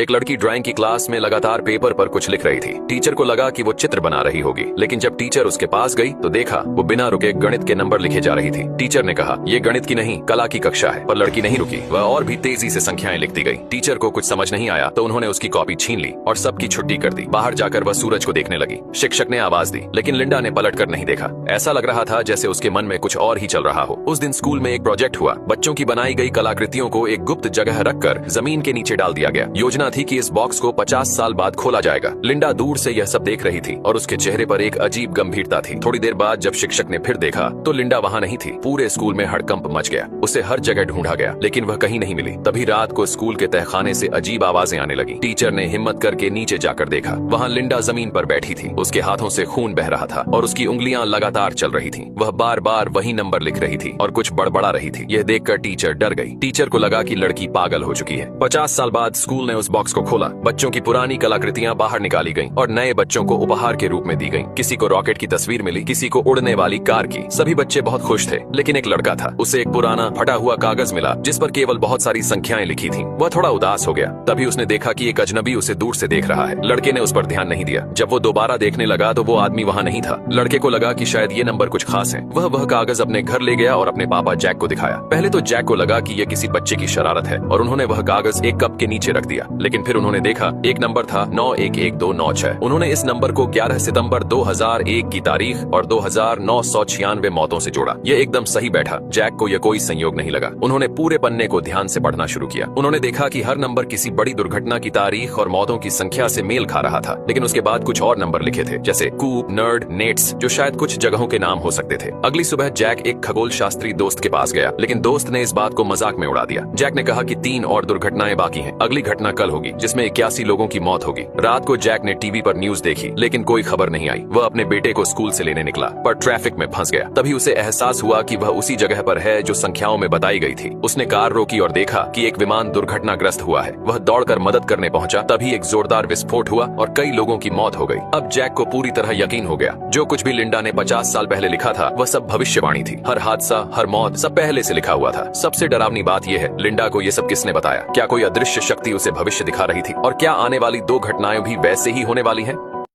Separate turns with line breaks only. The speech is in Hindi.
एक लड़की ड्राइंग की क्लास में लगातार पेपर पर कुछ लिख रही थी। टीचर को लगा कि वो चित्र बना रही होगी, लेकिन जब टीचर उसके पास गई तो देखा वो बिना रुके गणित के नंबर लिखे जा रही थी। टीचर ने कहा, ये गणित की नहीं कला की कक्षा है। पर लड़की नहीं रुकी, वह और भी तेजी से संख्याएं लिखती गई। टीचर को कुछ समझ नहीं आया तो उन्होंने उसकी कॉपी छीन ली और सबकी छुट्टी कर दी। बाहर जाकर वह सूरज को देखने लगी। शिक्षक ने आवाज दी, लेकिन लिंडा ने पलट कर नहीं देखा। ऐसा लग रहा था जैसे उसके मन में कुछ और ही चल रहा हो। उस दिन स्कूल में एक प्रोजेक्ट हुआ। बच्चों की बनाई गई कलाकृतियों को एक गुप्त जगह रखकर जमीन के नीचे डाल दिया गया। योजना थी कि इस बॉक्स को 50 साल बाद खोला जाएगा। लिंडा दूर से यह सब देख रही थी और उसके चेहरे पर एक अजीब गंभीरता थी। थोड़ी देर बाद जब शिक्षक ने फिर देखा तो लिंडा वहां नहीं थी। पूरे स्कूल में हड़कंप मच गया। उसे हर जगह ढूंढा गया, लेकिन वह कहीं नहीं मिली। तभी रात को स्कूल के तहखाने से अजीब आवाजें आने लगी। टीचर ने हिम्मत करके नीचे जाकर देखा। वहां लिंडा जमीन पर बैठी थी। उसके हाथों से खून बह रहा था और उसकी उंगलियां लगातार चल रही थीं। वह बार बार वही नंबर लिख रही थी और कुछ बड़बड़ा रही थी। यह देखकर टीचर डर गई। टीचर को लगा कि लड़की पागल हो चुकी है। 50 साल बाद स्कूल ने उस बॉक्स को खोला। बच्चों की पुरानी कलाकृतियां बाहर निकाली गईं और नए बच्चों को उपहार के रूप में दी गईं। किसी को रॉकेट की तस्वीर मिली, किसी को उड़ने वाली कार की। सभी बच्चे बहुत खुश थे, लेकिन एक लड़का था। उसे एक पुराना फटा हुआ कागज मिला जिस पर केवल बहुत सारी संख्याएं लिखी थीं। वह थोड़ा उदास हो गया। तभी उसने देखा कि एक अजनबी उसे दूर से देख रहा है। लड़के ने उस पर ध्यान नहीं दिया। जब वो दोबारा देखने लगा तो वो आदमी वहां नहीं था। लड़के को लगा कि शायद ये नंबर कुछ खास है। वह कागज अपने घर ले गया और अपने पापा जैक को दिखाया। पहले तो जैक को लगा कि यह किसी बच्चे की शरारत है और उन्होंने वह कागज एक कप के नीचे रख दिया। लेकिन फिर उन्होंने देखा एक नंबर था 911296। उन्होंने इस नंबर को 11 सितंबर 2001 की तारीख और 2996 मौतों से जोड़ा। यह एकदम सही बैठा। जैक को यह कोई संयोग नहीं लगा। उन्होंने पूरे पन्ने को ध्यान से पढ़ना शुरू किया। उन्होंने देखा कि हर नंबर किसी बड़ी दुर्घटना की तारीख और मौतों की संख्या से मेल खा रहा था। लेकिन उसके बाद कुछ और नंबर लिखे थे, जैसे कूप, नर्ड, नेट्स, जो शायद कुछ जगहों के नाम हो सकते थे। अगली सुबह जैक एक खगोल शास्त्री दोस्त के पास गया, लेकिन दोस्त ने इस बात को मजाक में उड़ा दिया। जैक ने कहा कि 3 और दुर्घटनाएं बाकी हैं। अगली घटना कल होगी जिसमें 81 लोगों की मौत होगी। रात को जैक ने टीवी पर न्यूज देखी, लेकिन कोई खबर नहीं आई। वह अपने बेटे को स्कूल से लेने निकला, पर ट्रैफिक में फंस गया। तभी उसे एहसास हुआ कि वह उसी जगह पर है जो संख्याओं में बताई गई थी। उसने कार रोकी और देखा कि एक विमान दुर्घटनाग्रस्त हुआ है। वह दौड़कर मदद करने पहुंचा। तभी एक जोरदार विस्फोट हुआ और कई लोगों की मौत हो गई। अब जैक को पूरी तरह यकीन हो गया, जो कुछ भी लिंडा ने 50 साल पहले लिखा था वह सब भविष्यवाणी थी। हर हादसा, हर मौत, सब पहले से लिखा हुआ था। सबसे डरावनी बात यह है, लिंडा को यह सब किसने बताया? क्या कोई अदृश्य शक्ति उसे भविष्य दिखा रही थी? और क्या आने वाली 2 घटनाएं भी वैसे ही होने वाली हैं?